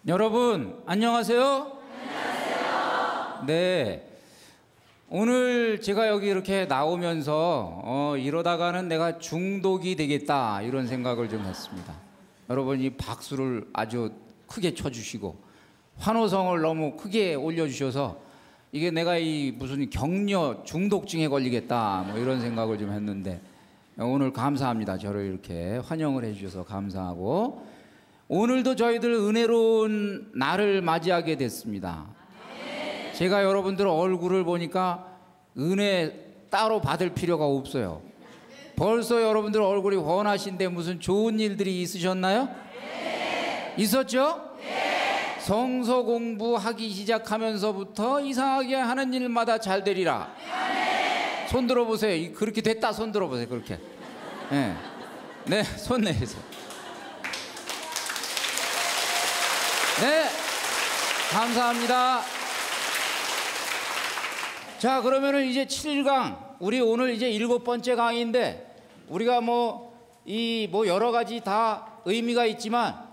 여러분 안녕하세요. 안녕하세요. 네, 오늘 제가 여기 이렇게 나오면서 이러다가는 내가 중독이 되겠다 이런 생각을 좀 했습니다. 여러분이 박수를 아주 크게 쳐주시고 환호성을 너무 크게 올려주셔서 이게 내가 이 무슨 격려 중독증에 걸리겠다 뭐 이런 생각을 좀 했는데 오늘 감사합니다. 저를 이렇게 환영을 해주셔서 감사하고 오늘도 저희들 은혜로운 날을 맞이하게 됐습니다. 제가 여러분들 얼굴을 보니까 은혜 따로 받을 필요가 없어요. 벌써 여러분들 얼굴이 훤하신데 무슨 좋은 일들이 있으셨나요? 있었죠? 성서 공부하기 시작하면서부터 이상하게 하는 일마다 잘 되리라. 손 들어보세요. 그렇게 됐다 손 들어보세요. 그렇게. 네, 손 내세요. 네, 감사합니다. 자, 그러면은 이제 7강, 우리 오늘 이제 7번째 강의인데, 우리가 여러 가지 다 의미가 있지만,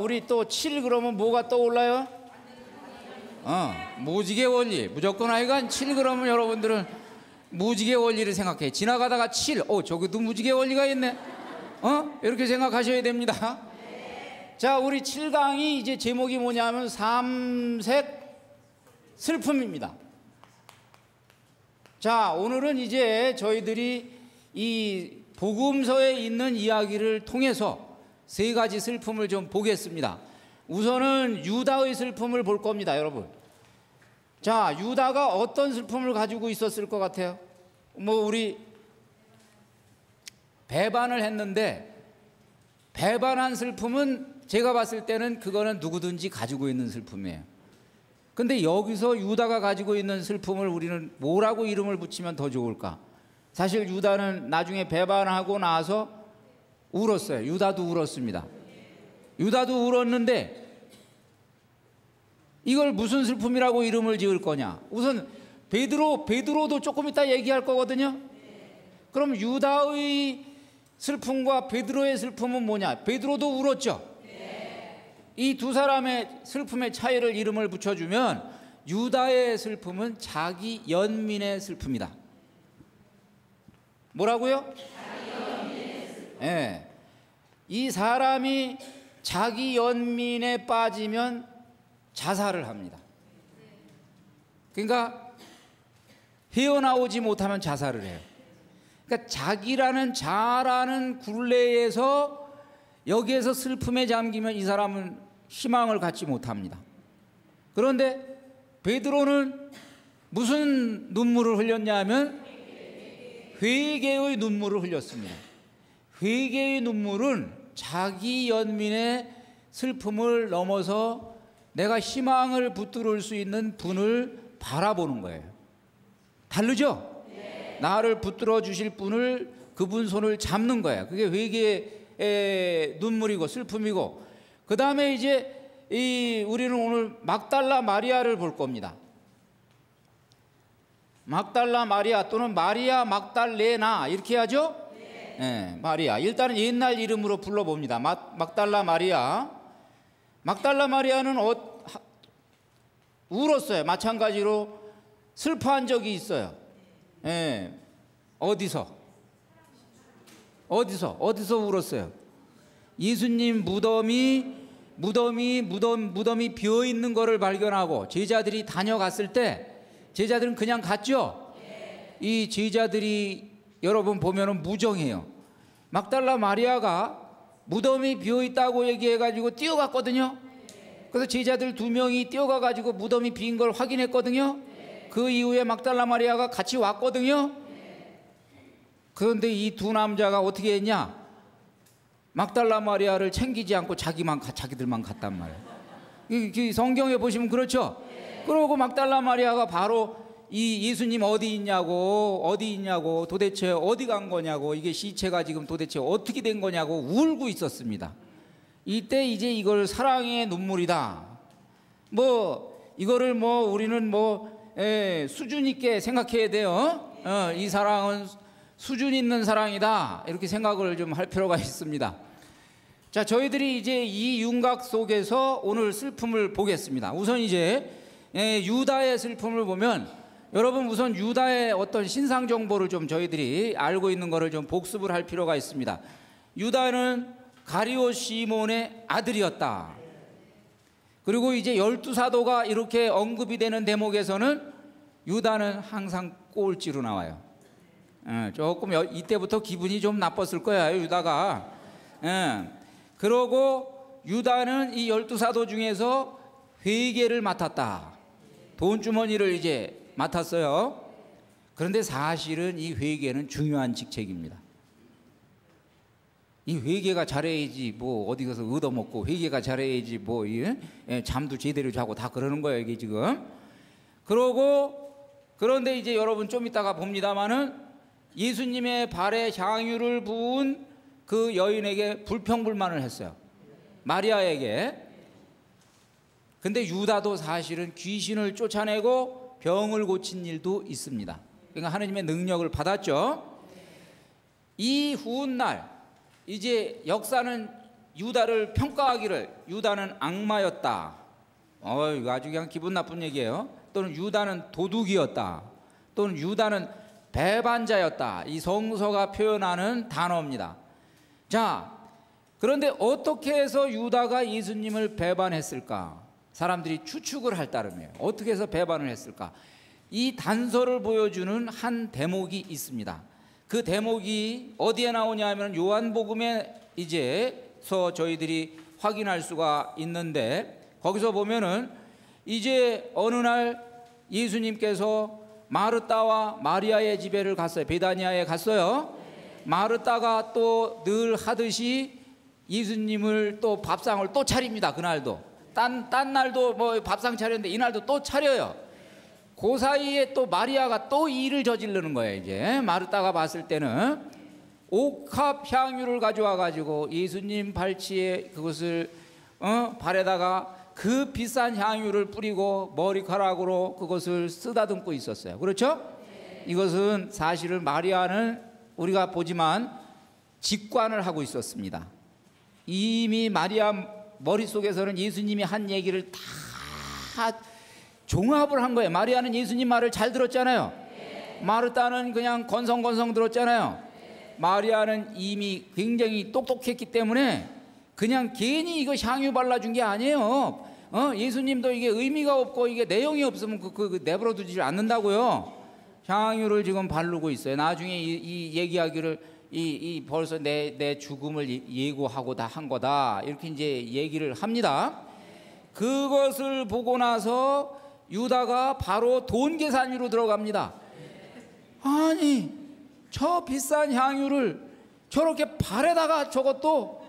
우리 또 7 그러면 뭐가 떠올라요? 무지개 원리. 무조건 하여간 7 그러면 여러분들은 무지개 원리를 생각해. 지나가다가 7, 저기도 무지개 원리가 있네. 이렇게 생각하셔야 됩니다. 자, 우리 7강이 이제 제목이 뭐냐면 삼색 슬픔입니다. 자, 오늘은 이제 저희들이 이 복음서에 있는 이야기를 통해서 세 가지 슬픔을 좀 보겠습니다. 우선은 유다의 슬픔을 볼 겁니다, 여러분. 자, 유다가 어떤 슬픔을 가지고 있었을 것 같아요? 우리 배반을 했는데 배반한 슬픔은 제가 봤을 때는 그거는 누구든지 가지고 있는 슬픔이에요. 근데 여기서 유다가 가지고 있는 슬픔을 우리는 뭐라고 이름을 붙이면 더 좋을까? 사실 유다는 나중에 배반하고 나서 울었어요. 유다도 울었습니다. 유다도 울었는데 이걸 무슨 슬픔이라고 이름을 지을 거냐? 우선 베드로도 조금 이따 얘기할 거거든요. 그럼 유다의 슬픔과 베드로의 슬픔은 뭐냐? 베드로도 울었죠. 이 두 사람의 슬픔의 차이를 이름을 붙여주면 유다의 슬픔은 자기 연민의 슬픔이다. 뭐라고요? 자기 연민의 슬픔. 네. 이 사람이 자기 연민에 빠지면 자살을 합니다. 그러니까 헤어나오지 못하면 자살을 해요. 그러니까 자기라는 자라는 굴레에서 여기에서 슬픔에 잠기면 이 사람은 희망을 갖지 못합니다. 그런데 베드로는 무슨 눈물을 흘렸냐면 회개의 눈물을 흘렸습니다. 회개의 눈물은 자기 연민의 슬픔을 넘어서 내가 희망을 붙들을 수 있는 분을 바라보는 거예요. 다르죠? 나를 붙들어 주실 분을, 그분 손을 잡는 거예요. 그게 회개의 눈물이고 슬픔이고, 그 다음에 이제 우리는 오늘 막달라 마리아를 볼 겁니다. 막달라 마리아 또는 마리아 막달레나 이렇게 하죠? 네, 마리아. 일단은 옛날 이름으로 불러봅니다. 막달라 마리아. 막달라 마리아는 울었어요. 마찬가지로 슬퍼한 적이 있어요. 네. 어디서 울었어요? 예수님 무덤이 비어 있는 거를 발견하고 제자들이 다녀갔을 때 제자들은 그냥 갔죠. 이 제자들이 여러분 보면은 무정해요. 막달라 마리아가 무덤이 비어 있다고 얘기해가지고 뛰어갔거든요. 그래서 제자들 2명이 뛰어가가지고 무덤이 빈 걸 확인했거든요. 그 이후에 막달라 마리아가 같이 왔거든요. 그런데 이 두 남자가 어떻게 했냐? 막달라 마리아를 챙기지 않고 자기들만 갔단 말이에요. 성경에 보시면 그렇죠. 그러고 막달라 마리아가 바로 이 예수님 어디 있냐고 도대체 어디 간 거냐고, 이게 시체가 지금 도대체 어떻게 된 거냐고 울고 있었습니다. 이때 이제 이걸 사랑의 눈물이다. 이거를 우리는 수준 있게 생각해야 돼요. 이 사랑은 수준 있는 사랑이다. 이렇게 생각을 좀 할 필요가 있습니다. 자, 저희들이 이제 이 윤곽 속에서 오늘 슬픔을 보겠습니다. 우선 이제 유다의 슬픔을 보면, 여러분 우선 유다의 어떤 신상 정보를 좀 저희들이 알고 있는 것을 좀 복습을 할 필요가 있습니다. 유다는 가리오 시몬의 아들이었다. 그리고 이제 12사도가 이렇게 언급이 되는 대목에서는 유다는 항상 꼴찌로 나와요. 조금 이때부터 기분이 좀 나빴을 거야, 유다가. 그러고 유다는 이 12사도 중에서 회계를 맡았다. 돈주머니를 이제 맡았어요. 그런데 사실은 이 회계는 중요한 직책입니다. 이 회계가 잘해야지 뭐 어디 가서 얻어먹고, 회계가 잘해야지 뭐 잠도 제대로 자고 다 그러는 거예요, 이게 지금. 그런데 이제 여러분 좀 이따가 봅니다마는 예수님의 발에 향유를 부은 그 여인에게 불평불만을 했어요, 마리아에게. 근데 유다도 사실은 귀신을 쫓아내고 병을 고친 일도 있습니다. 그러니까 하나님의 능력을 받았죠. 이 후날 이제 역사는 유다를 평가하기를 유다는 악마였다, 이거 아주 그냥 기분 나쁜 얘기예요. 또는 유다는 도둑이었다, 또는 유다는 배반자였다. 이 성서가 표현하는 단어입니다. 자, 그런데 어떻게 해서 유다가 예수님을 배반했을까? 사람들이 추측을 할 따름이에요. 어떻게 해서 배반을 했을까? 이 단서를 보여주는 한 대목이 있습니다. 그 대목이 어디에 나오냐 하면 요한복음에 이제서 저희들이 확인할 수가 있는데, 거기서 보면은 이제 어느 날 예수님께서 마르다와 마리아의 집에를 갔어요. 베다니아에 갔어요. 마르다가 또 늘 하듯이 예수님을 또 밥상을 또 차립니다. 그날도 딴 날도 뭐 밥상 차렸는데 이날도 또 차려요. 그 사이에 또 마리아가 또 일을 저지르는 거예요. 이제 마르다가 봤을 때는 옥합 향유를 가져와 가지고 예수님 발치에 그것을 발에다가 그 비싼 향유를 뿌리고 머리카락으로 그것을 쓰다듬고 있었어요. 그렇죠? 이것은 사실은 마리아는 우리가 보지만 직관을 하고 있었습니다. 이미 마리아 머릿속에서는 예수님이 한 얘기를 다 종합을 한 거예요. 마리아는 예수님 말을 잘 들었잖아요. 마르다는 그냥 건성건성 들었잖아요. 마리아는 이미 굉장히 똑똑했기 때문에 그냥 괜히 이거 향유 발라준 게 아니에요. 예수님도 이게 의미가 없고 이게 내용이 없으면 내버려 두지 않는다고요. 향유를 지금 바르고 있어요. 나중에 이 얘기하기를 벌써 내 죽음을 예고하고 다 한 거다, 이렇게 이제 얘기를 합니다. 그것을 보고 나서 유다가 바로 돈 계산으로 들어갑니다. 아니, 저 비싼 향유를 저렇게 발에다가 저것도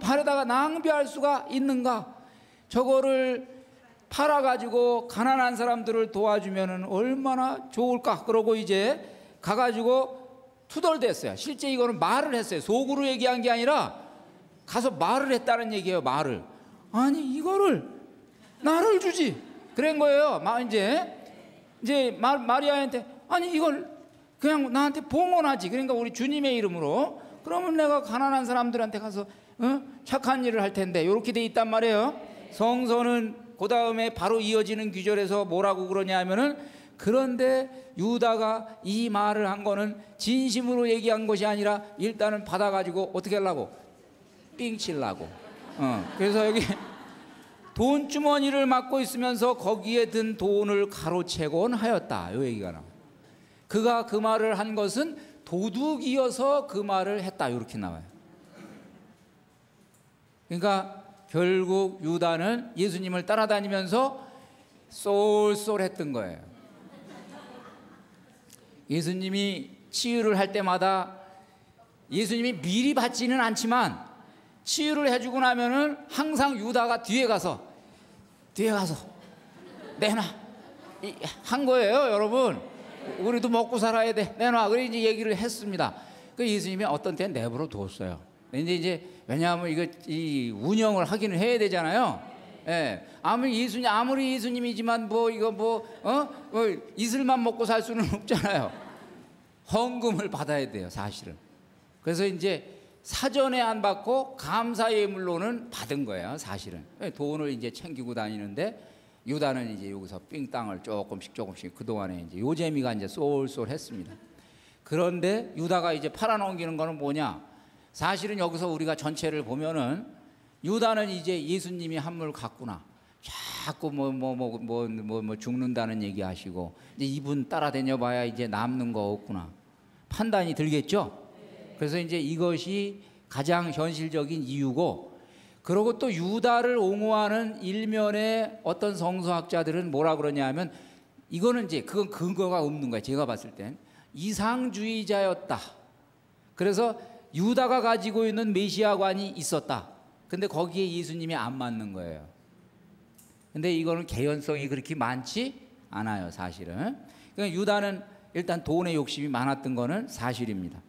발에다가 낭비할 수가 있는가? 저거를 팔아가지고 가난한 사람들을 도와주면 얼마나 좋을까? 그러고 이제 가가지고 투덜댔어요. 실제 이거는 말을 했어요. 속으로 얘기한 게 아니라 가서 말을 했다는 얘기예요. 말을. 아니, 이거를 나를 주지, 그런 거예요. 이제 마리아한테, 아니 이걸 그냥 나한테 봉헌하지. 그러니까 우리 주님의 이름으로. 그러면 내가 가난한 사람들한테 가서 착한 일을 할 텐데. 이렇게 돼 있단 말이에요. 성서는 그 다음에 바로 이어지는 구절에서 뭐라고 그러냐 하면은, 그런데 유다가 이 말을 한 거는 진심으로 얘기한 것이 아니라 일단은 받아가지고 어떻게 하려고? 삥 칠라고. 그래서 여기 돈주머니를 맡고 있으면서 거기에 든 돈을 가로채곤 하였다, 이 얘기가 나와요. 그가 그 말을 한 것은 도둑이어서 그 말을 했다, 이렇게 나와요. 그러니까 결국 유다는 예수님을 따라다니면서 쏠쏠했던 거예요. 예수님이 치유를 할 때마다 예수님이 미리 받지는 않지만 치유를 해주고 나면은 항상 유다가 뒤에 가서 내놔 한 거예요. 여러분, 우리도 먹고 살아야 돼, 내놔. 그래 이제 얘기를 했습니다. 그 예수님이 어떤 때는 내버려 뒀어요. 근데 이제 왜냐하면 이거 이 운영을 하기는 해야 되잖아요. 예, 아무리 예수님이지만 이슬만 먹고 살 수는 없잖아요. 헌금을 받아야 돼요, 사실은. 그래서 이제 사전에 안 받고 감사 예물로는 받은 거예요. 사실은 돈을 이제 챙기고 다니는데 유다는 이제 여기서 삥땅을 조금씩 그 동안에 이제 요재미가 이제 쏠쏠했습니다. 그런데 유다가 이제 팔아넘기는 거는 뭐냐? 사실은 여기서 우리가 전체를 보면은 유다는 이제 예수님이 한물 갔구나. 자꾸 뭐 죽는다는 얘기 하시고 이제 이분 따라다녀 봐야 이제 남는 거 없구나. 판단이 들겠죠? 그래서 이제 이것이 가장 현실적인 이유고, 그리고 또 유다를 옹호하는 일면의 어떤 성서학자들은 뭐라 그러냐면 이거는 이제 그건 근거가 없는 거예요. 제가 봤을 땐 이상주의자였다. 그래서 유다가 가지고 있는 메시아관이 있었다. 근데 거기에 예수님이 안 맞는 거예요. 근데 이거는 개연성이 그렇게 많지 않아요, 사실은. 그러니까 유다는 일단 돈에 욕심이 많았던 거는 사실입니다.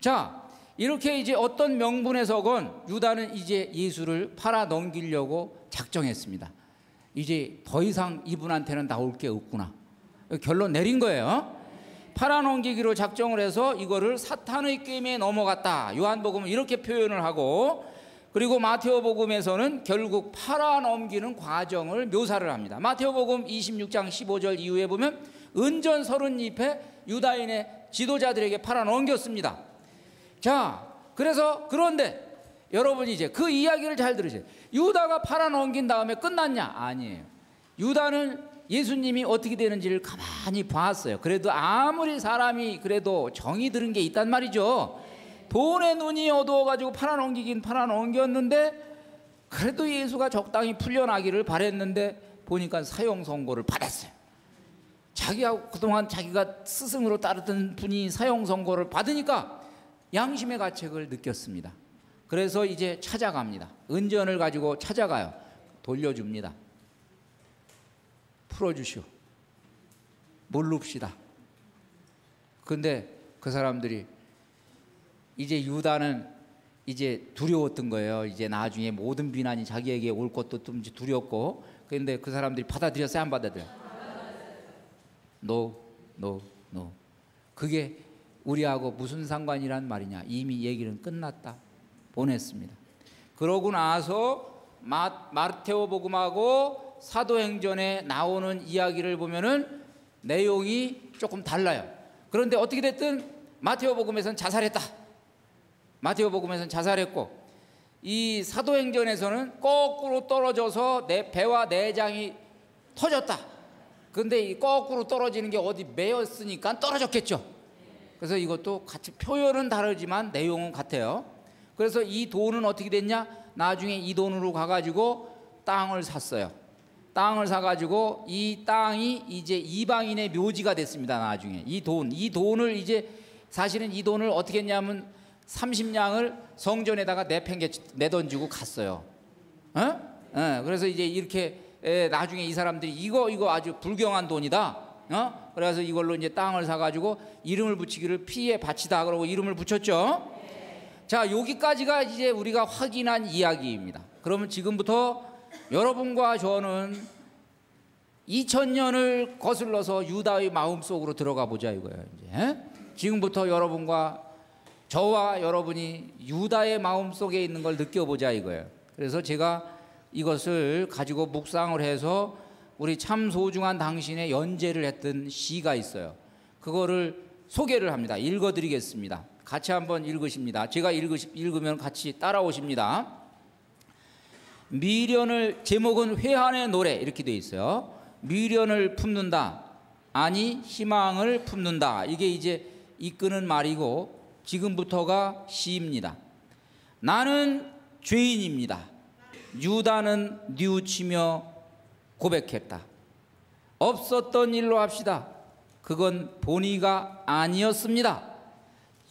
자, 이렇게 이제 어떤 명분에서건 유다는 이제 예수를 팔아 넘기려고 작정했습니다. 이제 더 이상 이분한테는 나올 게 없구나. 결론 내린 거예요. 팔아 넘기기로 작정을 해서 이거를 사탄의 꾀임에 넘어갔다. 요한복음은 이렇게 표현을 하고, 그리고 마테오복음에서는 결국 팔아 넘기는 과정을 묘사를 합니다. 마테오복음 26장 15절 이후에 보면 은전 30잎에 유다인의 지도자들에게 팔아 넘겼습니다. 자, 그래서 그런데 여러분이 이제 그 이야기를 잘 들으세요. 유다가 팔아 넘긴 다음에 끝났냐? 아니에요. 유다는 예수님이 어떻게 되는지를 가만히 봤어요. 그래도 아무리 사람이 그래도 정이 들은 게 있단 말이죠. 돈에 눈이 어두워가지고 팔아 넘기긴 팔아 넘겼는데 그래도 예수가 적당히 풀려나기를 바랬는데 보니까 사형 선고를 받았어요. 자기가 그동안 자기가 스승으로 따르던 분이 사형 선고를 받으니까 양심의 가책을 느꼈습니다. 그래서 이제 찾아갑니다. 은전을 가지고 찾아가요. 돌려줍니다. 풀어주시오. 모릅시다. 근데 그 사람들이 이제 유다는 이제 두려웠던 거예요. 이제 나중에 모든 비난이 자기에게 올 것도 좀 두렵고. 그런데 그 사람들이 받아들였어요, 안 받아들여요? No. 그게 우리하고 무슨 상관이란 말이냐? 이미 얘기는 끝났다. 보냈습니다. 그러고 나서 마테오복음하고 사도행전에 나오는 이야기를 보면은 내용이 조금 달라요. 그런데 어떻게 됐든 마테오복음에서는 자살했다. 마테오복음에서는 자살했고, 이 사도행전에서는 거꾸로 떨어져서 내 배와 내장이 터졌다. 근데 이 거꾸로 떨어지는 게 어디 매였으니까 떨어졌겠죠. 그래서 이것도 같이 표현은 다르지만 내용은 같아요. 그래서 이 돈은 어떻게 됐냐? 나중에 이 돈으로 가가지고 땅을 샀어요. 땅을 사가지고 이 땅이 이제 이방인의 묘지가 됐습니다. 나중에 이 돈을 이제 사실은 이 돈을 어떻게 했냐면 30냥을 성전에다가 내던지고 갔어요. 그래서 이제 이렇게 나중에 이 사람들이 이거 아주 불경한 돈이다. 그래서 이걸로 이제 땅을 사가지고 이름을 붙이기를 피에 바치다 그러고 이름을 붙였죠. 자, 여기까지가 이제 우리가 확인한 이야기입니다. 그러면 지금부터 여러분과 저는 2000년을 거슬러서 유다의 마음속으로 들어가 보자 이거예요. 이제 지금부터 여러분과 저와 여러분이 유다의 마음속에 있는 걸 느껴보자 이거예요. 그래서 제가 이것을 가지고 묵상을 해서 우리 참 소중한 당신의 연재를 했던 시가 있어요. 그거를 소개를 합니다. 읽어드리겠습니다. 같이 한번 읽으십니다. 제가 읽으면 같이 따라오십니다. 미련을, 제목은 회한의 노래 이렇게 되어 있어요. 미련을 품는다, 아니 희망을 품는다. 이게 이제 이끄는 말이고 지금부터가 시입니다. 나는 죄인입니다. 유다는 뉘우치며 고백했다. 없었던 일로 합시다. 그건 본의가 아니었습니다.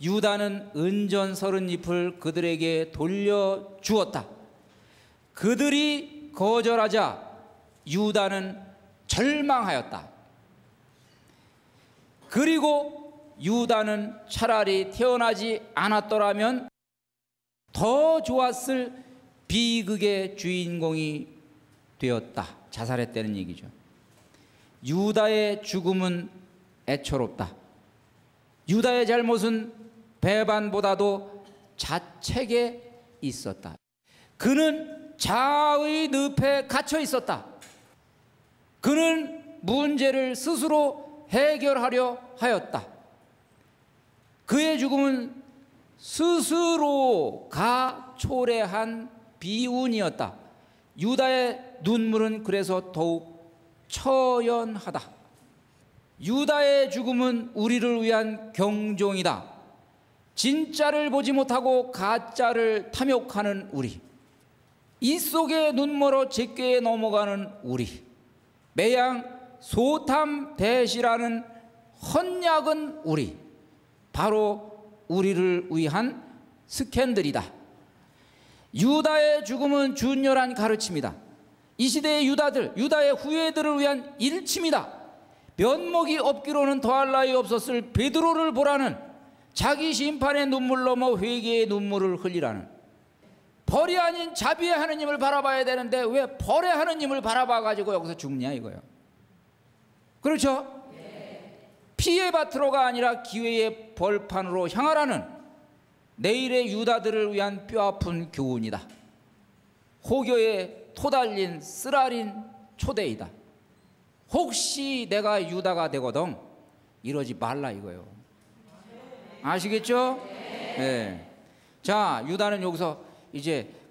유다는 은전 30잎을 그들에게 돌려주었다. 그들이 거절하자 유다는 절망하였다. 그리고 유다는 차라리 태어나지 않았더라면 더 좋았을 비극의 주인공이 되었다. 자살했다는 얘기죠. 유다의 죽음은 애처롭다. 유다의 잘못은 배반보다도 자책에 있었다. 그는 자아의 늪에 갇혀 있었다. 그는 문제를 스스로 해결하려 하였다. 그의 죽음은 스스로가 초래한 비운이었다. 유다의 눈물은 그래서 더욱 처연하다. 유다의 죽음은 우리를 위한 경종이다. 진짜를 보지 못하고 가짜를 탐욕하는 우리, 이 속에 눈멀어 제꾀에 넘어가는 우리, 매양 소탐대시라는 헛약은 우리, 바로 우리를 위한 스캔들이다. 유다의 죽음은 준열한 가르침이다. 이 시대의 유다들, 유다의 후예들을 위한 일침이다. 면목이 없기로는 더할 나위 없었을 베드로를 보라는, 자기 심판의 눈물 넘어 회개의 눈물을 흘리라는. 벌이 아닌 자비의 하느님을 바라봐야 되는데 왜 벌의 하느님을 바라봐가지고 여기서 죽냐 이거예요. 그렇죠? 피의 밭으로가 아니라 기회의 벌판으로 향하라는 내일의 유다들을 위한 뼈아픈 교훈이다. 호교에 토달린 쓰라린 초대이다. 혹시 내가 유다가 되거든 이러지 말라 이거예요. 아시겠죠? 네. 자, 유다는 여기서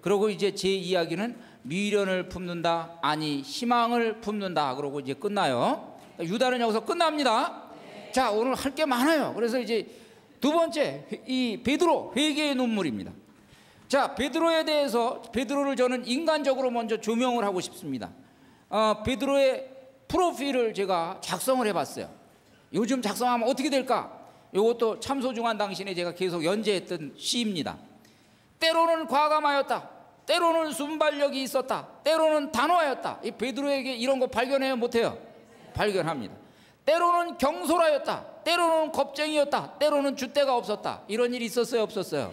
그러고 이제 제 이야기는 미련을 품는다, 아니 희망을 품는다, 그러고 이제 끝나요. 유다는 여기서 끝납니다. 자, 오늘 할 게 많아요. 그래서 이제 두 번째, 이 베드로 회개의 눈물입니다. 자, 베드로에 대해서, 베드로를 저는 인간적으로 먼저 조명을 하고 싶습니다. 베드로의 프로필을 제가 작성을 해봤어요. 요즘 작성하면 어떻게 될까? 이것도 참 소중한 당신에 제가 계속 연재했던 시입니다. 때로는 과감하였다, 때로는 순발력이 있었다, 때로는 단호하였다. 이 베드로에게 이런 거 발견해요, 못해요? 발견합니다. 때로는 경솔하였다, 때로는 겁쟁이였다, 때로는 줏대가 없었다. 이런 일이 있었어요, 없었어요?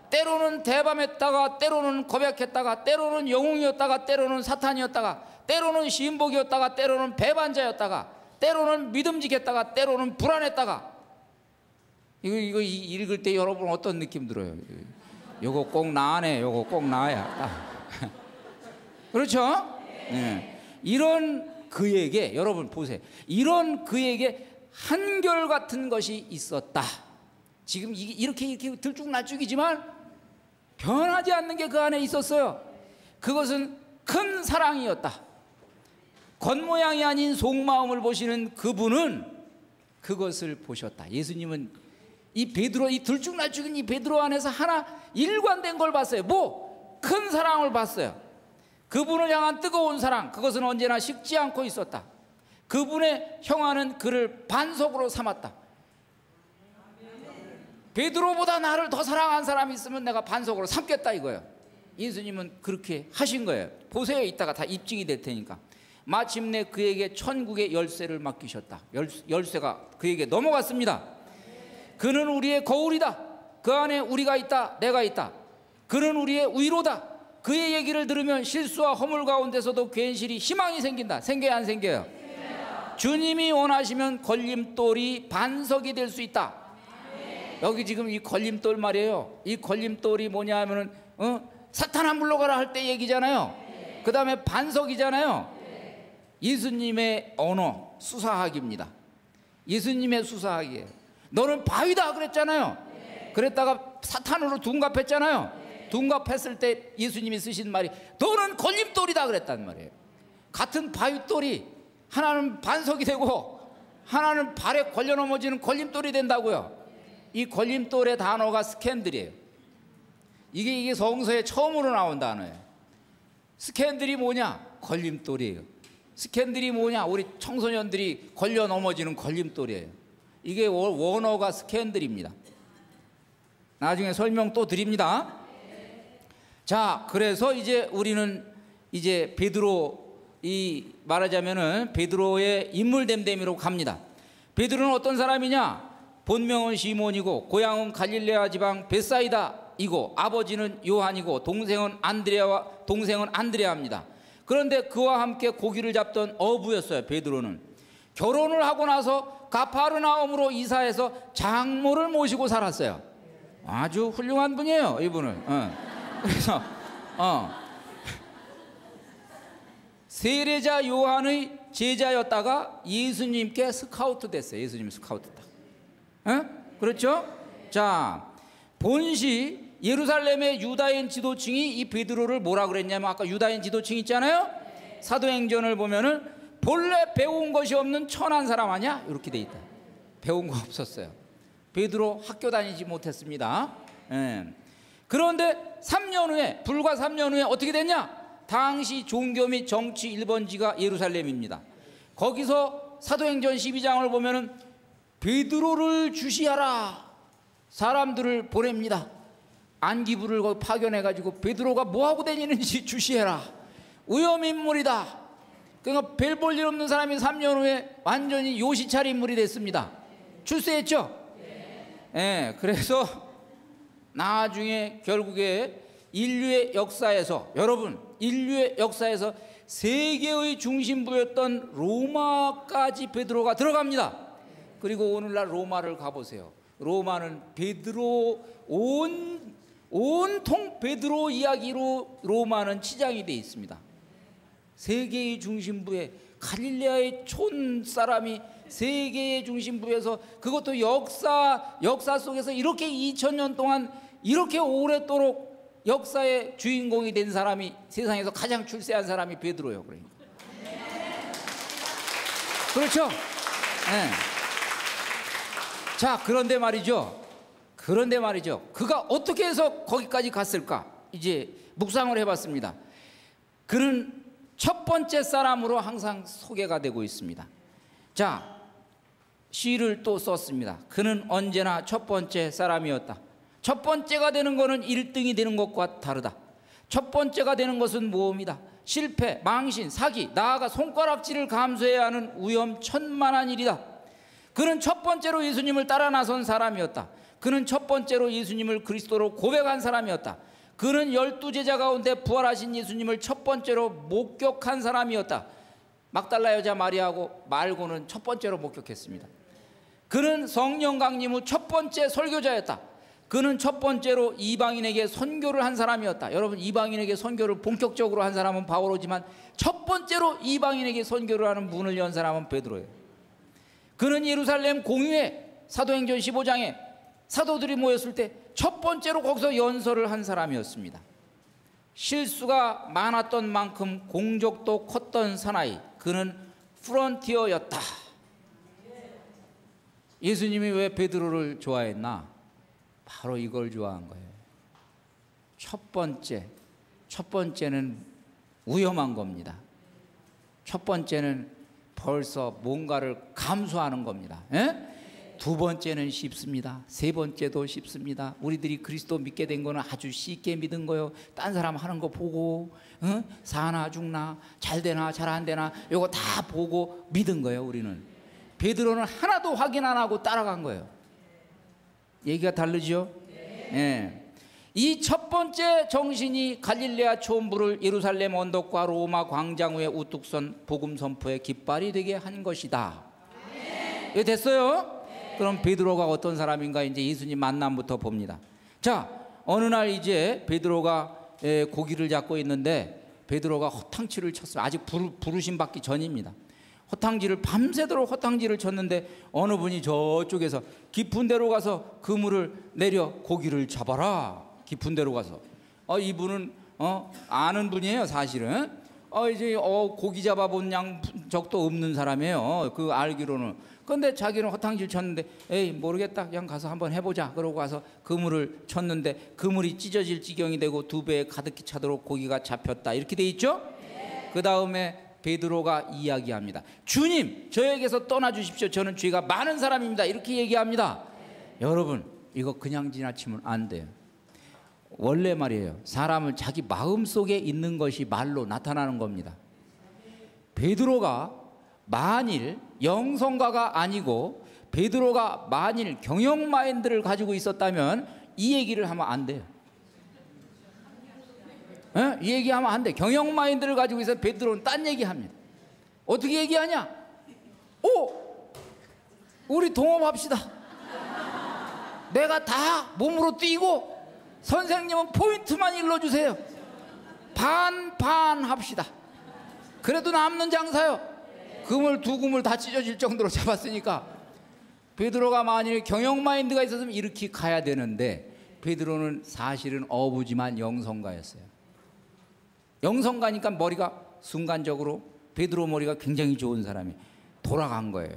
때로는 대밤했다가, 때로는 겁약했다가, 때로는 영웅이었다가, 때로는 사탄이었다가, 때로는 신복이었다가, 때로는 배반자였다가, 때로는 믿음직했다가, 때로는 불안했다가. 이거 읽을 때 여러분 어떤 느낌 들어요? 요거 꼭 나네, 요거 꼭 나야. 그렇죠? 네. 이런 그에게, 여러분 보세요, 이런 그에게 한결같은 것이 있었다. 지금 이렇게 들쭉날쭉이지만 변하지 않는 게 그 안에 있었어요. 그것은 큰 사랑이었다. 겉모양이 아닌 속마음을 보시는 그분은 그것을 보셨다. 예수님은 이 베드로, 이 들쭉날쭉인 이 베드로 안에서 하나 일관된 걸 봤어요. 뭐? 큰 사랑을 봤어요. 그분을 향한 뜨거운 사랑, 그것은 언제나 식지 않고 있었다. 그분의 형아는 그를 반석으로 삼았다. 베드로보다 나를 더 사랑한 사람이 있으면 내가 반석으로 삼겠다 이거예요. 예수님은 그렇게 하신 거예요. 보세요, 이따가 다 입증이 될 테니까. 마침내 그에게 천국의 열쇠를 맡기셨다. 열쇠가 그에게 넘어갔습니다. 그는 우리의 거울이다. 그 안에 우리가 있다, 내가 있다. 그는 우리의 위로다. 그의 얘기를 들으면 실수와 허물 가운데서도 괜시리 희망이 생긴다. 생겨요, 안 생겨요? 주님이 원하시면 걸림돌이 반석이 될 수 있다. 여기 지금 이 걸림돌 말이에요. 이 걸림돌이 뭐냐 하면은 사탄아 물러가라 할 때 얘기잖아요. 그 다음에 반석이잖아요. 예수님의 언어 수사학입니다. 예수님의 수사학이에요. 너는 바위다 그랬잖아요. 그랬다가 사탄으로 둔갑했잖아요. 둔갑했을 때 예수님이 쓰신 말이 너는 걸림돌이다 그랬단 말이에요. 같은 바위돌이 하나는 반석이 되고 하나는 발에 걸려 넘어지는 걸림돌이 된다고요. 이 걸림돌의 단어가 스캔들이에요. 이게 성서에 처음으로 나온 단어예요. 스캔들이 뭐냐? 걸림돌이에요. 스캔들이 뭐냐? 우리 청소년들이 걸려 넘어지는 걸림돌이에요. 이게 원어가 스캔들입니다. 나중에 설명 또 드립니다. 자, 그래서 이제 우리는 이제 베드로, 말하자면은 베드로의 인물됨됨이로 갑니다. 베드로는 어떤 사람이냐? 본명은 시몬이고 고향은 갈릴레아 지방 벳사이다이고 아버지는 요한이고 동생은 안드레아입니다. 그런데 그와 함께 고기를 잡던 어부였어요. 베드로는 결혼을 하고 나서 가파르나움으로 이사해서 장모를 모시고 살았어요. 아주 훌륭한 분이에요, 이분은. 그래서 세례자 요한의 제자였다가 예수님께 스카우트 됐어요. 예수님 스카우트 딱. 그렇죠? 자, 본시 예루살렘의 유다인 지도층이 이 베드로를 뭐라 그랬냐면, 아까 유다인 지도층 있잖아요. 사도행전을 보면은 본래 배운 것이 없는 천한 사람 아니야? 이렇게 돼 있다. 배운 거 없었어요. 베드로 학교 다니지 못했습니다. 그런데 3년 후에, 불과 3년 후에 어떻게 됐냐? 당시 종교 및 정치 1번지가 예루살렘입니다. 거기서 사도행전 12장을 보면은 베드로를 주시하라 사람들을 보냅니다. 안기부를 거기 파견해가지고 베드로가 뭐하고 다니는지 주시해라. 위험인물이다. 그러니까 별 볼 일 없는 사람이 3년 후에 완전히 요시찰 인물이 됐습니다. 출세했죠? 그래서 나중에 결국에 인류의 역사에서, 여러분, 인류의 역사에서 세계의 중심부였던 로마까지 베드로가 들어갑니다. 그리고 오늘날 로마를 가보세요. 로마는 베드로, 온통 베드로 이야기로 로마는 치장이 되어 있습니다. 세계의 중심부에, 갈릴레아의 촌 사람이 세계의 중심부에서, 그것도 역사 속에서 이렇게 2000년 동안 이렇게 오랫도록 역사의 주인공이 된 사람이, 세상에서 가장 출세한 사람이 베드로예요. 그러니까. 그렇죠? 자, 그런데 말이죠. 그가 어떻게 해서 거기까지 갔을까? 이제 묵상을 해봤습니다. 그는 첫 번째 사람으로 항상 소개가 되고 있습니다. 자, 시를 또 썼습니다. 그는 언제나 첫 번째 사람이었다. 첫 번째가 되는 것은 1등이 되는 것과 다르다. 첫 번째가 되는 것은 모험이다. 실패, 망신, 사기, 나아가 손가락질을 감수해야 하는 위험천만한 일이다. 그는 첫 번째로 예수님을 따라 나선 사람이었다. 그는 첫 번째로 예수님을 그리스도로 고백한 사람이었다. 그는 12제자 가운데 부활하신 예수님을 첫 번째로 목격한 사람이었다. 막달라 여자 마리아하고 말고는 첫 번째로 목격했습니다. 그는 성령 강림 후 첫 번째 설교자였다. 그는 첫 번째로 이방인에게 선교를 한 사람이었다. 여러분, 이방인에게 선교를 본격적으로 한 사람은 바오로지만 첫 번째로 이방인에게 선교를 하는 문을 연 사람은 베드로예요. 그는 예루살렘 공유회, 사도행전 15장에 사도들이 모였을 때 첫 번째로 거기서 연설을 한 사람이었습니다. 실수가 많았던 만큼 공적도 컸던 사나이, 그는 프론티어였다. 예수님이 왜 베드로를 좋아했나? 바로 이걸 좋아한 거예요. 첫 번째는 위험한 겁니다. 첫 번째는 벌써 뭔가를 감수하는 겁니다. 두 번째는 쉽습니다. 세 번째도 쉽습니다. 우리들이 그리스도 믿게 된 거는 아주 쉽게 믿은 거예요. 딴 사람 하는 거 보고, 사나 죽나, 잘 되나 잘 안 되나, 이거 다 보고 믿은 거예요. 우리는. 베드로는 하나도 확인 안 하고 따라간 거예요. 얘기가 다르죠? 이 첫 번째 정신이 갈릴레아 초음부를 예루살렘 언덕과 로마 광장 위에 우뚝 선 복음 선포의 깃발이 되게 한 것이다. 이거 됐어요? 그럼 베드로가 어떤 사람인가 이제 예수님 만남부터 봅니다. 자, 어느 날 이제 베드로가 고기를 잡고 있는데 베드로가 허탕치를 쳤어요. 아직 부르심 받기 전입니다. 밤새도록 허탕질을 쳤는데 어느 분이 저쪽에서 깊은 데로 가서 그물을 내려 고기를 잡아라. 깊은 데로 가서. 이분은 아는 분이에요, 사실은. 이제 고기 잡아본 적도 없는 사람이에요. 그 알기로는. 근데 자기는 허탕질 쳤는데 에이 모르겠다, 그냥 가서 한번 해보자. 그러고 가서 그물을 쳤는데 그물이 찢어질 지경이 되고 두 배에 가득히 차도록 고기가 잡혔다. 이렇게 돼 있죠? 그 다음에 베드로가 이야기합니다. 주님, 저에게서 떠나주십시오. 저는 죄가 많은 사람입니다. 이렇게 얘기합니다. 여러분, 이거 그냥 지나치면 안 돼요. 원래 말이에요. 사람은 자기 마음속에 있는 것이 말로 나타나는 겁니다. 베드로가 만일 영성가가 아니고 베드로가 만일 경영 마인드를 가지고 있었다면 이 얘기를 하면 안 돼요. 이 얘기하면 안 돼. 경영 마인드를 가지고 있어 베드로는 딴 얘기합니다. 어떻게 얘기하냐? 우리 동업합시다. 내가 다 몸으로 뛰고 선생님은 포인트만 일러주세요. 반 합시다. 그래도 남는 장사요. 그물 두 그물 다 찢어질 정도로 잡았으니까. 베드로가 만일 경영 마인드가 있었으면 이렇게 가야 되는데, 베드로는 사실은 어부지만 영성가였어요. 영성가니까 머리가 순간적으로, 베드로 머리가 굉장히 좋은 사람이 돌아간 거예요.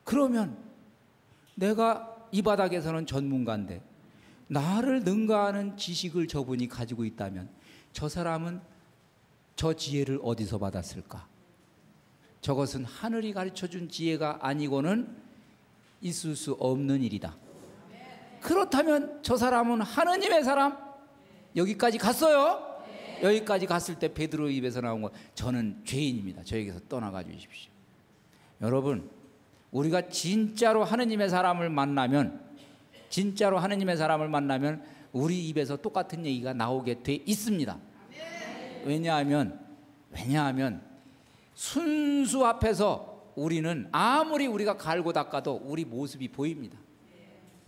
그러면 내가 이 바닥에서는 전문가인데 나를 능가하는 지식을 저분이 가지고 있다면 저 사람은 저 지혜를 어디서 받았을까? 저것은 하늘이 가르쳐준 지혜가 아니고는 있을 수 없는 일이다. 그렇다면 저 사람은 하느님의 사람? 여기까지 갔어요? 여기까지 갔을 때 베드로 입에서 나온 거, 저는 죄인입니다. 저에게서 떠나가 주십시오. 여러분, 우리가 진짜로 하느님의 사람을 만나면, 진짜로 하느님의 사람을 만나면 우리 입에서 똑같은 얘기가 나오게 돼 있습니다. 왜냐하면 순수 앞에서 우리는 아무리 우리가 갈고 닦아도 우리 모습이 보입니다.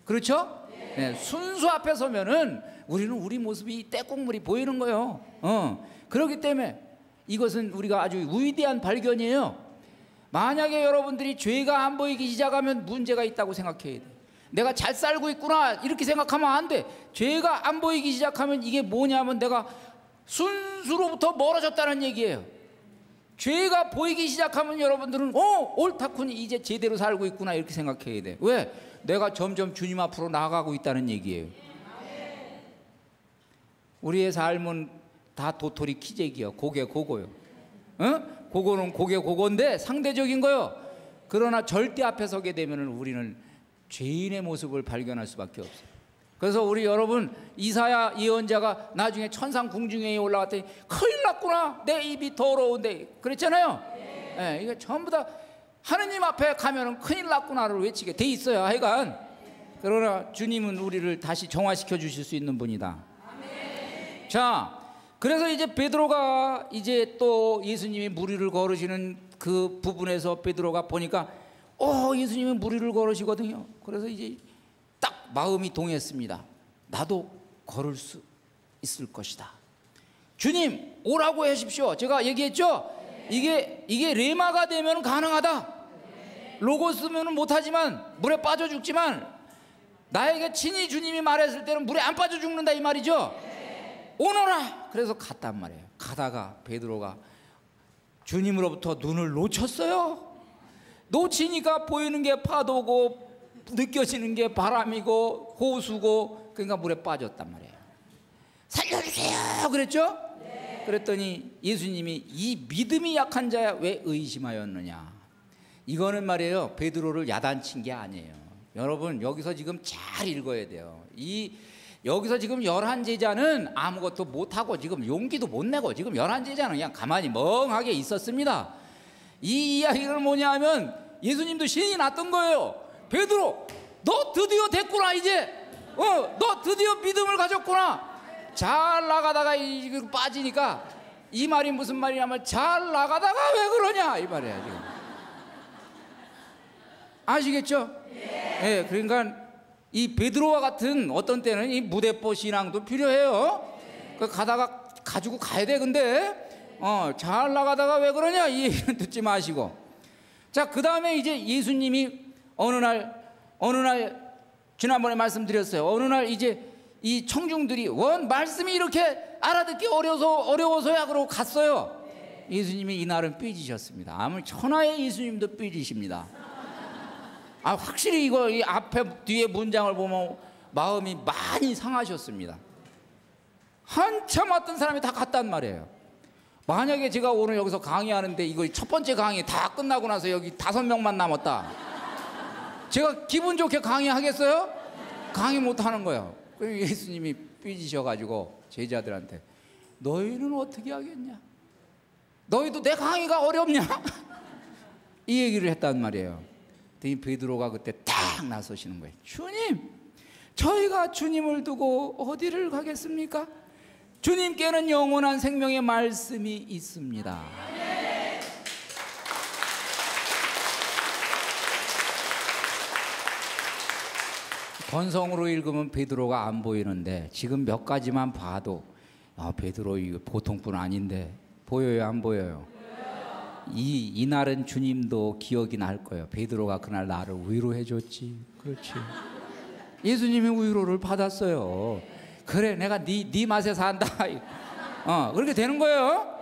그렇죠? 네, 순수 앞에 서면은 우리는 우리 모습이 떼국물이 보이는 거예요. 그렇기 때문에 이것은 우리가 아주 위대한 발견이에요. 만약에 여러분들이 죄가 안 보이기 시작하면 문제가 있다고 생각해야 돼. 내가 잘 살고 있구나 이렇게 생각하면 안 돼. 죄가 안 보이기 시작하면 이게 뭐냐면 내가 순수로부터 멀어졌다는 얘기예요. 죄가 보이기 시작하면 여러분들은 옳다쿠니 이제 제대로 살고 있구나 이렇게 생각해야 돼. 왜? 내가 점점 주님 앞으로 나아가고 있다는 얘기예요. 우리의 삶은 다 도토리 키재기요. 고개 고고요. 고거는 고개 고고인데 상대적인 거요. 그러나 절대 앞에 서게 되면 우리는 죄인의 모습을 발견할 수밖에 없어요. 그래서 우리 여러분, 이사야 예언자가 나중에 천상 궁중에 올라갔더니 큰일 났구나, 내 입이 더러운데 그랬잖아요. 네, 이게 전부 다 하느님 앞에 가면은 큰일 났구나를 외치게 돼 있어요. 하여간 그러나 주님은 우리를 다시 정화시켜 주실 수 있는 분이다. 아멘. 자, 그래서 이제 베드로가 이제 또 예수님이 무리를 걸으시는 그 부분에서 베드로가 보니까 예수님은 무리를 걸으시거든요. 그래서 이제 딱 마음이 동했습니다. 나도 걸을 수 있을 것이다. 주님 오라고 하십시오. 제가 얘기했죠. 이게 레마가 되면 가능하다. 로고스면 못하지만 물에 빠져 죽지만 나에게 친히 주님이 말했을 때는 물에 안 빠져 죽는다 이 말이죠. 오너라. 그래서 갔단 말이에요. 가다가 베드로가 주님으로부터 눈을 놓쳤어요. 놓치니까 보이는 게 파도고 느껴지는 게 바람이고 호수고, 그러니까 물에 빠졌단 말이에요. 살려주세요 그랬죠? 그랬더니 예수님이 이 믿음이 약한 자야 왜 의심하였느냐. 이거는 말이에요, 베드로를 야단친 게 아니에요. 여러분 여기서 지금 잘 읽어야 돼요. 여기서 지금 11제자는 아무것도 못하고 지금 용기도 못 내고 지금 11제자는 그냥 가만히 멍하게 있었습니다. 이 이야기를 뭐냐 하면 예수님도 신이 났던 거예요. 베드로 너 드디어 됐구나. 이제 너 드디어 믿음을 가졌구나. 잘 나가다가 빠지니까 이 말이 무슨 말이냐면 잘 나가다가 왜 그러냐 이 말이야 지금. 아시겠죠? 네, 그러니까 이 베드로와 같은 어떤 때는 이 무대뽀 신앙도 필요해요. 가다가 가지고 가야 돼. 근데 잘 나가다가 왜 그러냐 이 얘기는 듣지 마시고. 자, 그 다음에 이제 예수님이 어느 날 지난번에 말씀드렸어요. 어느 날 이제 이 청중들이 말씀이 이렇게 알아듣기 어려워서야 그러고 갔어요. 예수님이 이날은 삐지셨습니다. 아무리 천하의 예수님도 삐지십니다. 확실히 이 앞에 뒤에 문장을 보면 마음이 많이 상하셨습니다. 한참 왔던 사람이 다 갔단 말이에요. 만약에 제가 오늘 여기서 강의하는데 이거 첫 번째 강의 다 끝나고 나서 여기 5명만 남았다. 제가 기분 좋게 강의하겠어요? 강의 못 하는 거예요. 그래서 예수님이 삐지셔가지고 제자들한테 너희는 어떻게 하겠냐? 너희도 내 강의가 어렵냐? 이 얘기를 했단 말이에요. 베드로가 그때 딱 나서시는 거예요. 주님, 저희가 주님을 두고 어디를 가겠습니까? 주님께는 영원한 생명의 말씀이 있습니다. 건성으로 읽으면 베드로가 안 보이는데 지금 몇 가지만 봐도 베드로 이거 보통 분 아닌데 보여요, 안 보여요? 이날은 주님도 기억이 날 거예요. 베드로가 그날 나를 위로해 줬지. 그렇지. 예수님이 위로를 받았어요. 그래, 내가 네 맛에 산다. 그렇게 되는 거예요.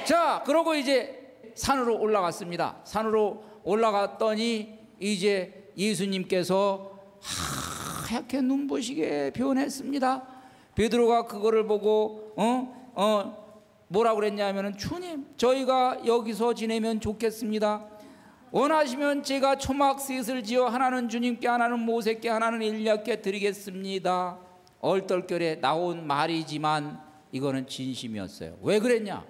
자, 그러고 이제 산으로 올라갔습니다. 산으로 올라갔더니 이제 예수님께서 하얗게 눈부시게 변했습니다. 베드로가 그거를 보고 뭐라고 그랬냐면은, 주님, 저희가 여기서 지내면 좋겠습니다. 원하시면 제가 초막 셋을 지어 하나는 주님께, 하나는 모세께, 하나는 엘리야께 드리겠습니다. 얼떨결에 나온 말이지만 이거는 진심이었어요. 왜 그랬냐?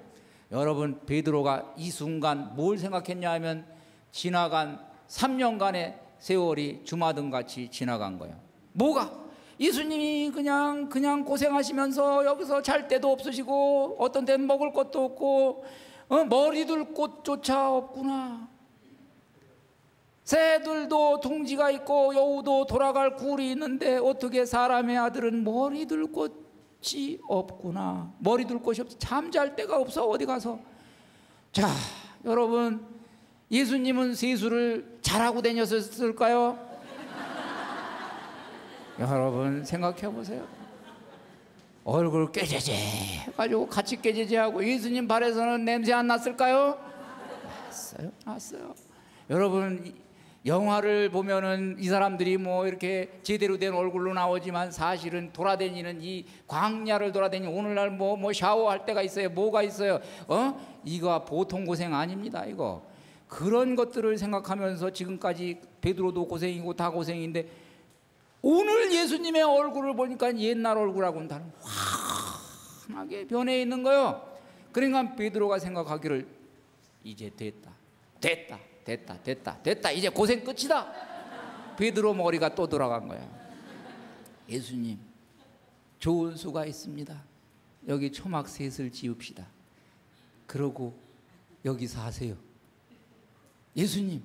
여러분, 베드로가 이 순간 뭘 생각했냐 하면 지나간 3년간의 세월이 주마등같이 지나간 거예요. 뭐가? 예수님이 그냥 고생하시면서 여기서 잘 데도 없으시고 어떤 데는 먹을 것도 없고 머리 둘 곳조차 없구나. 새들도 둥지가 있고 여우도 돌아갈 굴이 있는데 어떻게 사람의 아들은 머리 둘 곳이 없구나. 머리 둘 곳이 없어. 잠잘 데가 없어, 어디 가서. 자, 여러분, 예수님은 세수를 잘하고 다녔을까요? 여러분 생각해 보세요. 얼굴 깨제제 해가지고 같이 깨제제하고 예수님 발에서는 냄새 안 났을까요? 났어요. 여러분, 영화를 보면은 이 사람들이 뭐 이렇게 제대로 된 얼굴로 나오지만 사실은 돌아다니는 이 광야를 돌아다니는, 오늘날 뭐 샤워할 때가 있어요. 뭐가 있어요? 이거 보통 고생 아닙니다. 이거 그런 것들을 생각하면서 지금까지 베드로도 고생이고 다 고생인데, 오늘 예수님의 얼굴을 보니까 옛날 얼굴하고는 다른 환하게 변해 있는 거예요. 그러니까 베드로가 생각하기를 이제 됐다. 이제 고생 끝이다. 베드로 머리가 또 돌아간 거야. 예수님, 좋은 수가 있습니다. 여기 초막 셋을 지읍시다. 그러고 여기 사세요. 예수님,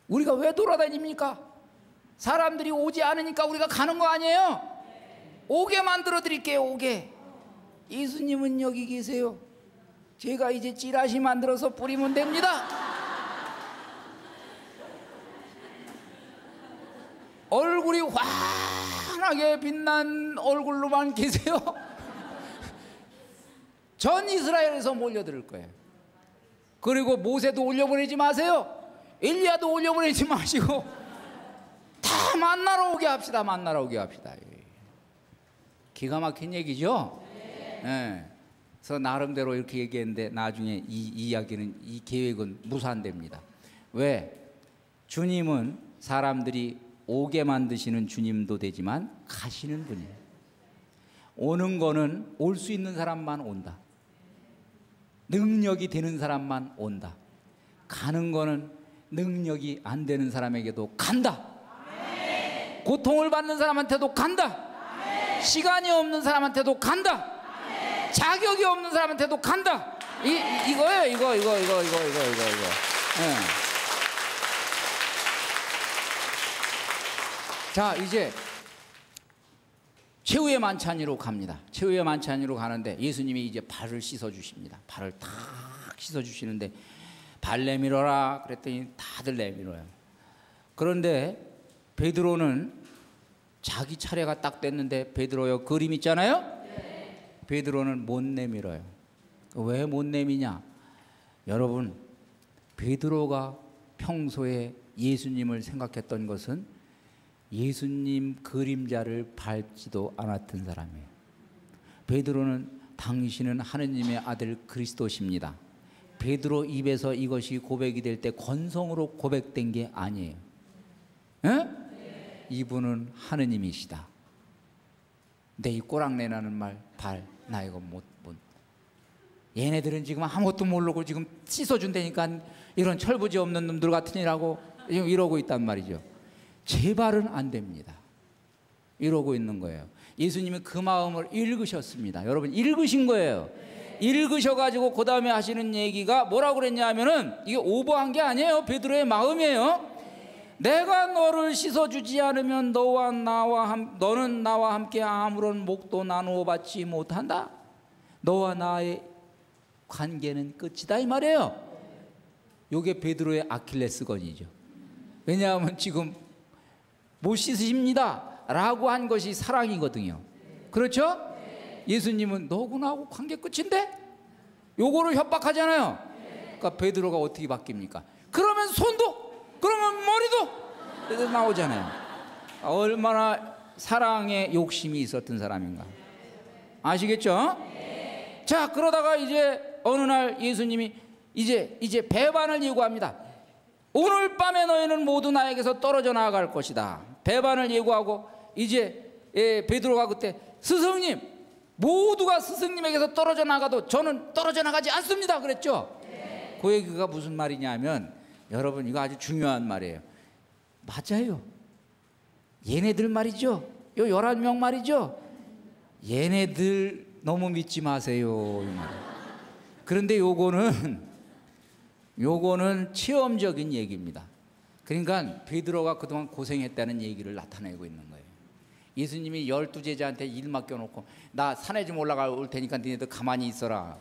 우리가 왜 돌아다닙니까? 사람들이 오지 않으니까 우리가 가는 거 아니에요? 오게 만들어 드릴게요. 오게. 예수님은 여기 계세요. 제가 이제 찌라시 만들어서 뿌리면 됩니다. 얼굴이 환하게 빛난 얼굴로만 계세요. 전 이스라엘에서 몰려들 거예요. 그리고 모세도 올려보내지 마세요. 엘리야도 올려보내지 마시고 다 만나러 오게 합시다. 기가 막힌 얘기죠? 네. 그래서 나름대로 이렇게 얘기했는데 나중에 이 이야기는, 이 계획은 무산됩니다. 왜? 주님은 사람들이 오게 만드시는 주님도 되지만 가시는 분이에요. 오는 거는 올 수 있는 사람만 온다. 능력이 되는 사람만 온다. 가는 거는 능력이 안 되는 사람에게도 간다. 고통을 받는 사람한테도 간다. 시간이 없는 사람한테도 간다. 자격이 없는 사람한테도 간다. 이거예요. 이거. 네. 자, 이제 최후의 만찬으로 갑니다. 최후의 만찬으로 가는데 예수님이 이제 발을 씻어 주십니다. 발을 탁 씻어 주시는데, 발 내밀어라 그랬더니 다들 내밀어요. 그런데 베드로는 자기 차례가 딱 됐는데, 베드로요, 그림 있잖아요? 네. 베드로는 못 내밀어요. 왜 못 내미냐? 여러분, 베드로가 평소에 예수님을 생각했던 것은 예수님 그림자를 밟지도 않았던 사람이에요. 베드로는 당신은 하느님의 아들 그리스도십니다. 베드로 입에서 이것이 고백이 될 때 건성으로 고백된 게 아니에요. 에? 이분은 하느님이시다. 근데 이 꼬랑내나는 말, 나 이거 못. 얘네들은 지금 아무것도 모르고 지금 씻어준다니까 이런 철부지 없는 놈들 같으니라고 지금 이러고 있단 말이죠. 제 발은 안 됩니다. 이러고 있는 거예요. 예수님은 그 마음을 읽으셨습니다. 여러분, 읽으신 거예요. 읽으셔가지고 그 다음에 하시는 얘기가 뭐라고 그랬냐 하면은, 이게 오버한 게 아니에요. 베드로의 마음이에요. 내가 너를 씻어주지 않으면 너는 나와 함께 아무런 목도 나누어 받지 못한다. 너와 나의 관계는 끝이다 이 말이에요. 이게 베드로의 아킬레스건이죠. 왜냐하면 지금 못 씻으십니다 라고 한 것이 사랑이거든요. 그렇죠? 예수님은 너하고 나하고 관계 끝인데? 요거를 협박하잖아요. 그러니까 베드로가 어떻게 바뀝니까? 그러면 손도, 그러면 머리도 나오잖아요. 얼마나 사랑에 욕심이 있었던 사람인가 아시겠죠? 자, 그러다가 이제 어느 날 예수님이 이제 배반을 예고합니다. 오늘 밤에 너희는 모두 나에게서 떨어져 나아갈 것이다. 배반을 예고하고 이제 베드로가 그때 스승님, 모두가 스승님에게서 떨어져 나가도 저는 떨어져 나가지 않습니다 그랬죠. 그 얘기가 무슨 말이냐면, 여러분 이거 아주 중요한 말이에요. 맞아요. 얘네들 말이죠. 요 11명 말이죠. 얘네들 너무 믿지 마세요 이 말이에요. 그런데 요거는 체험적인 얘기입니다. 그러니까 베드로가 그동안 고생했다는 얘기를 나타내고 있는 거예요. 예수님이 12제자한테 일 맡겨놓고 나 산에 좀 올라가 올 테니까 니네들 가만히 있어라,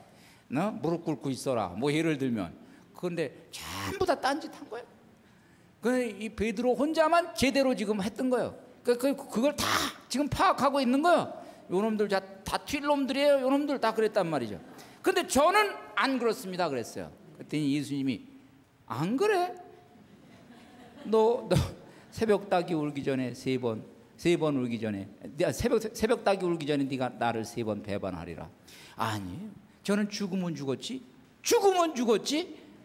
무릎 꿇고 있어라, 뭐 예를 들면. 그런데 전부 다 딴짓한 거예요. 이 베드로 혼자만 제대로 지금 했던 거예요. 그걸 다 지금 파악하고 있는 거예요. 요놈들 다 튈놈들이에요. 요놈들 다 그랬단 말이죠. 근데 저는 안 그렇습니다 그랬어요. 그랬더니 예수님이 안 그래? 너 새벽 닭이 울기 전에 세 번 울기 전에, 새벽 닭이 울기 전에 네가 나를 3번 배반하리라. 아니에요. 저는 죽으면 죽었지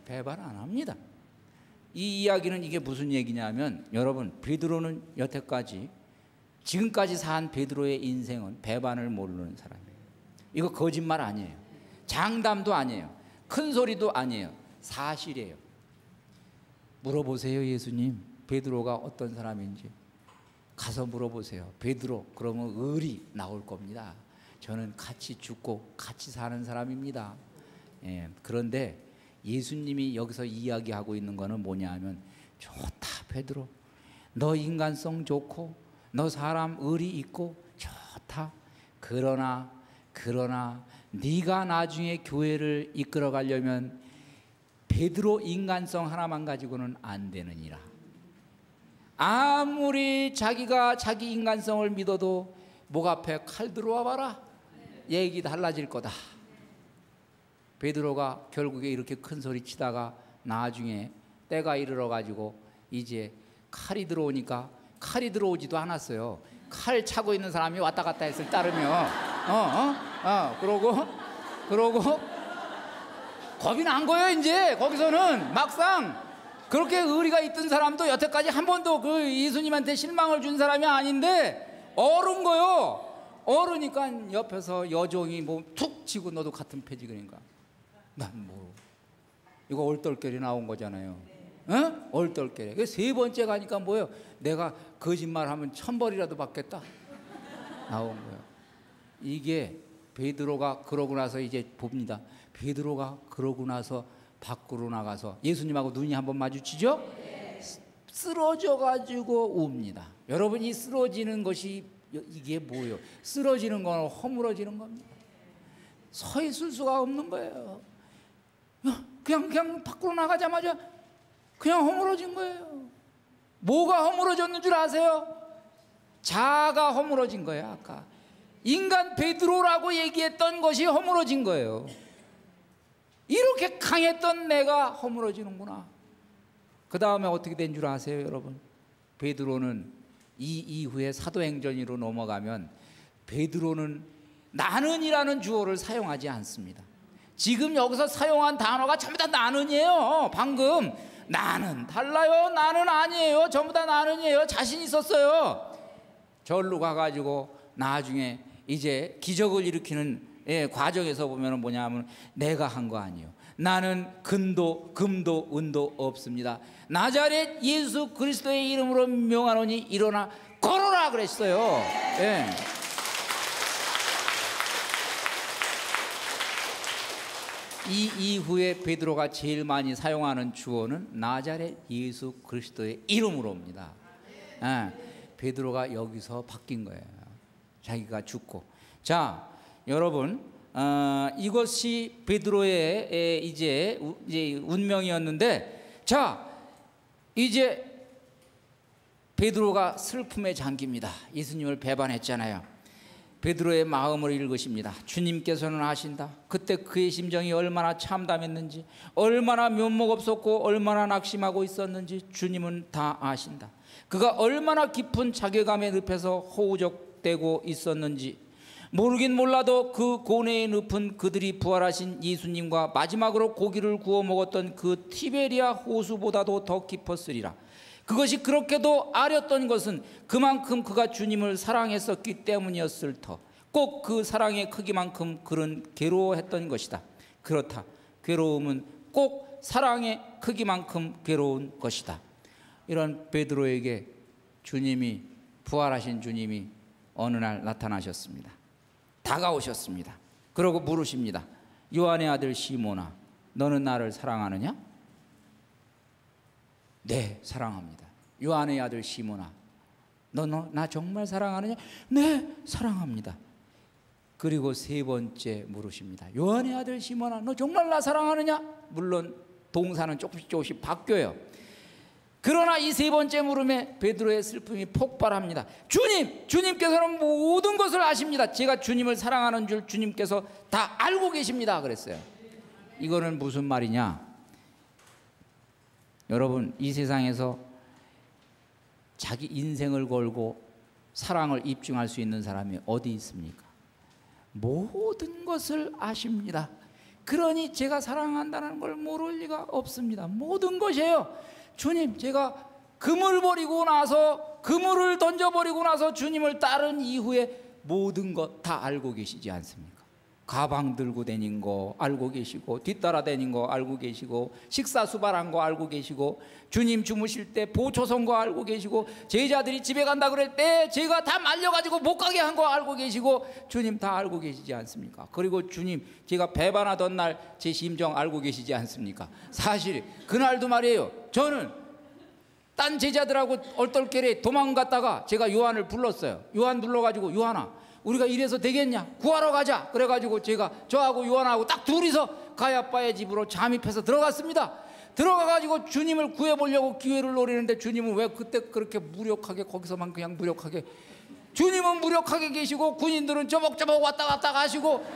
배반 안 합니다. 이 이야기는 이게 무슨 얘기냐면, 여러분 베드로는 여태까지 지금까지 산 베드로의 인생은 배반을 모르는 사람이에요. 이거 거짓말 아니에요. 장담도 아니에요. 큰 소리도 아니에요. 사실이에요. 물어보세요. 예수님 베드로가 어떤 사람인지 가서 물어보세요. 베드로 그러면 을이 나올 겁니다. 저는 같이 죽고 같이 사는 사람입니다. 그런데 예수님이 여기서 이야기하고 있는 거는 뭐냐 하면, 좋다 베드로, 너 인간성 좋고 너 사람 의리 있고 좋다. 그러나 네가 나중에 교회를 이끌어 가려면 베드로 인간성 하나만 가지고는 안 되느니라. 아무리 자기가 자기 인간성을 믿어도 목 앞에 칼 들어와 봐라, 얘기 달라질 거다. 베드로가 결국에 이렇게 큰 소리 치다가 나중에 때가 이르러 가지고 이제 칼이 들어오니까, 칼이 들어오지도 않았어요. 칼 차고 있는 사람이 왔다 갔다 했을 따르면 그러고 겁이 난 거예요. 이제 거기서는 막상 그렇게 의리가 있던 사람도 여태까지 한 번도 그 예수님한테 실망을 준 사람이 아닌데 얼은 거요. 얼으니까 옆에서 여종이 뭐 툭 치고 너도 같은 패지. 그러니까 난 뭐 이거 얼떨결에 나온 거잖아요. 응? 얼떨결에. 3번째 가니까 뭐예요? 내가 거짓말하면 1000벌이라도 받겠다 나온 거예요. 이게 베드로가 그러고 나서 이제 봅니다. 베드로가 그러고 나서 밖으로 나가서 예수님하고 눈이 한번 마주치죠? 쓰러져 가지고 웁니다. 여러분, 이 쓰러지는 것이 이게 뭐예요? 쓰러지는 건 허물어지는 겁니다. 서 있을 수가 없는 거예요. 그냥 밖으로 나가자마자 그냥 허물어진 거예요. 뭐가 허물어졌는 줄 아세요? 자아가 허물어진 거예요. 아까 인간 베드로라고 얘기했던 것이 허물어진 거예요. 이렇게 강했던 내가 허물어지는구나. 그 다음에 어떻게 된 줄 아세요, 여러분? 베드로는 이 이후에 사도행전으로 넘어가면 베드로는 나는이라는 주어를 사용하지 않습니다. 지금 여기서 사용한 단어가 전부 다 나는이에요. 방금 나는 달라요. 나는 아니에요. 전부 다 나는이에요. 자신 있었어요. 절로 가가지고 나중에 이제 기적을 일으키는 과정에서 보면 뭐냐 하면, 내가 한 거 아니에요. 나는 금도 은도 없습니다. 나자렛 예수 그리스도의 이름으로 명하노니 일어나 걸어라 그랬어요. 예. 이 이후에 베드로가 제일 많이 사용하는 주어는 나자렛 예수 그리스도의 이름으로입니다. 베드로가 여기서 바뀐 거예요. 자기가 죽고. 자, 여러분, 이것이 베드로의 이제 운명이었는데, 자, 이제 베드로가 슬픔에 잠깁니다. 예수님을 배반했잖아요. 베드로의 마음을 읽으십니다. 주님께서는 아신다. 그때 그의 심정이 얼마나 참담했는지, 얼마나 면목 없었고 얼마나 낙심하고 있었는지 주님은 다 아신다. 그가 얼마나 깊은 자괴감의 늪에서 허우적대고 있었는지 모르긴 몰라도 그 고뇌의 늪은 그들이 부활하신 예수님과 마지막으로 고기를 구워 먹었던 그 티베리아 호수보다도 더 깊었으리라. 그것이 그렇게도 아렸던 것은 그만큼 그가 주님을 사랑했었기 때문이었을 터. 꼭 그 사랑의 크기만큼 그는 괴로워했던 것이다. 그렇다. 괴로움은 꼭 사랑의 크기만큼 괴로운 것이다. 이런 베드로에게 주님이, 부활하신 주님이 어느 날 나타나셨습니다. 다가오셨습니다. 그러고 물으십니다. 요한의 아들 시몬아, 너는 나를 사랑하느냐? 네, 사랑합니다. 요한의 아들 시몬아, 너 나 정말 사랑하느냐? 네, 사랑합니다. 그리고 세 번째 물으십니다. 요한의 아들 시몬아, 너 정말 나 사랑하느냐? 물론 동사는 조금씩 바뀌어요. 그러나 이 세 번째 물음에 베드로의 슬픔이 폭발합니다. 주님께서는 모든 것을 아십니다. 제가 주님을 사랑하는 줄 주님께서 다 알고 계십니다. 그랬어요. 이거는 무슨 말이냐? 여러분, 이 세상에서 자기 인생을 걸고 사랑을 입증할 수 있는 사람이 어디 있습니까? 모든 것을 아십니다. 그러니 제가 사랑한다는 걸 모를 리가 없습니다. 모든 것이에요. 주님, 제가 그물 버리고 나서, 그물을 던져버리고 나서 주님을 따른 이후에 모든 것 다 알고 계시지 않습니까? 가방 들고 다닌 거 알고 계시고, 뒤따라 다닌 거 알고 계시고, 식사 수발한 거 알고 계시고, 주님 주무실 때 보초 선 거 알고 계시고, 제자들이 집에 간다 그럴 때 제가 다 말려가지고 못 가게 한 거 알고 계시고, 주님 다 알고 계시지 않습니까? 그리고 주님, 제가 배반하던 날 제 심정 알고 계시지 않습니까? 사실 그날도 말이에요, 저는 딴 제자들하고 얼떨결에 도망갔다가 제가 요한을 불렀어요. 요한 불러가지고, 요한아, 우리가 이래서 되겠냐? 구하러 가자. 그래가지고 제가 저하고 요한하고 딱 둘이서 가야바의 집으로 잠입해서 들어갔습니다. 들어가가지고 주님을 구해보려고 기회를 노리는데, 주님은 왜 그때 그렇게 무력하게, 거기서만 그냥 무력하게, 주님은 무력하게 계시고 군인들은 저벅저벅 왔다 갔다 가시고,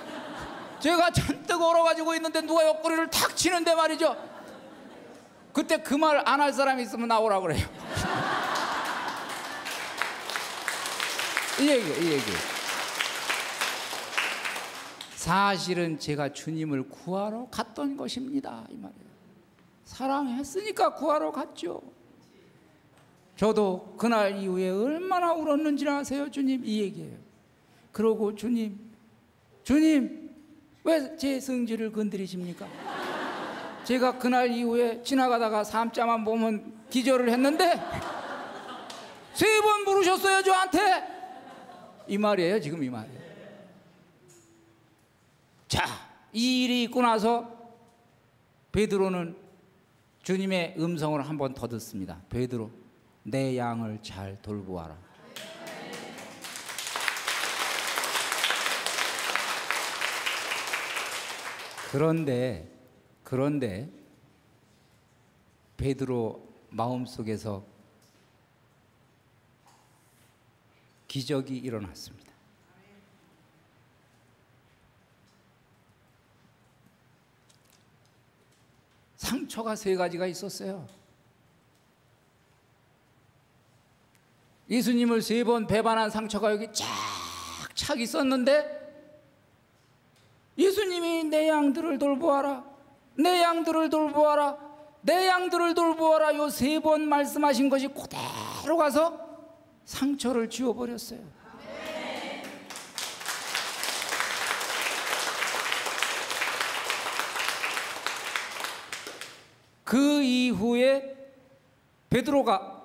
제가 잔뜩 얼어가지고 있는데 누가 옆구리를 탁 치는데 말이죠. 그때 그 말 안 할 사람이 있으면 나오라 그래요. 이 얘기. 사실은 제가 주님을 구하러 갔던 것입니다, 이 말이에요. 사랑했으니까 구하러 갔죠. 저도 그날 이후에 얼마나 울었는지 아세요? 주님, 이 얘기예요. 그러고 주님 왜 제 성질을 건드리십니까? 제가 그날 이후에 지나가다가 삼자만 보면 기절을 했는데 3번 물으셨어요, 저한테. 이 말이에요, 지금 이 말이에요. 자, 이 일이 있고 나서 베드로는 주님의 음성을 한 번 더 듣습니다. 베드로, 내 양을 잘 돌보아라. 그런데 베드로 마음속에서 기적이 일어났습니다. 상처가 3가지가 있었어요. 예수님을 3번 배반한 상처가 여기 쫙 있었는데, 예수님이 내 양들을 돌보아라, 내 양들을 돌보아라, 내 양들을 돌보아라, 요 3번 말씀하신 것이 그대로 가서 상처를 지워버렸어요. 그 이후에 베드로가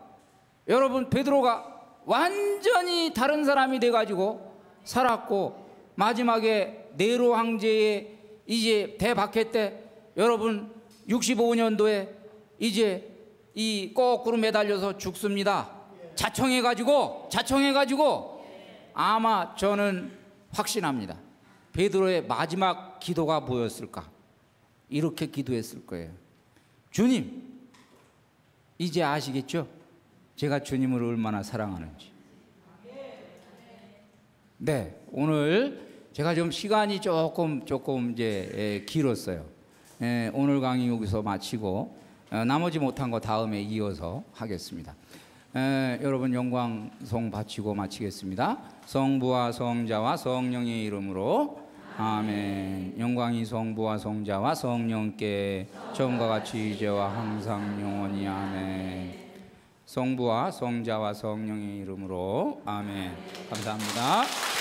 완전히 다른 사람이 돼가지고 살았고, 마지막에 네로 황제의 이제 대박해 때 여러분 65년도에 이제 이 거꾸로 매달려서 죽습니다. 자청해가지고 아마 저는 확신합니다. 베드로의 마지막 기도가 뭐였을까? 이렇게 기도했을 거예요. 주님, 이제 아시겠죠? 제가 주님을 얼마나 사랑하는지. 네, 오늘 제가 좀 시간이 조금 이제 길었어요. 오늘 강의 여기서 마치고 나머지 못한 거 다음에 이어서 하겠습니다. 여러분 영광송 바치고 마치겠습니다. 성부와 성자와 성령의 이름으로 아멘. 영광이 성부와 성자와 성령께 처음과 같이 이제와 항상 영원히 아멘. 성부와 성자와 성령의 이름으로 아멘. 감사합니다.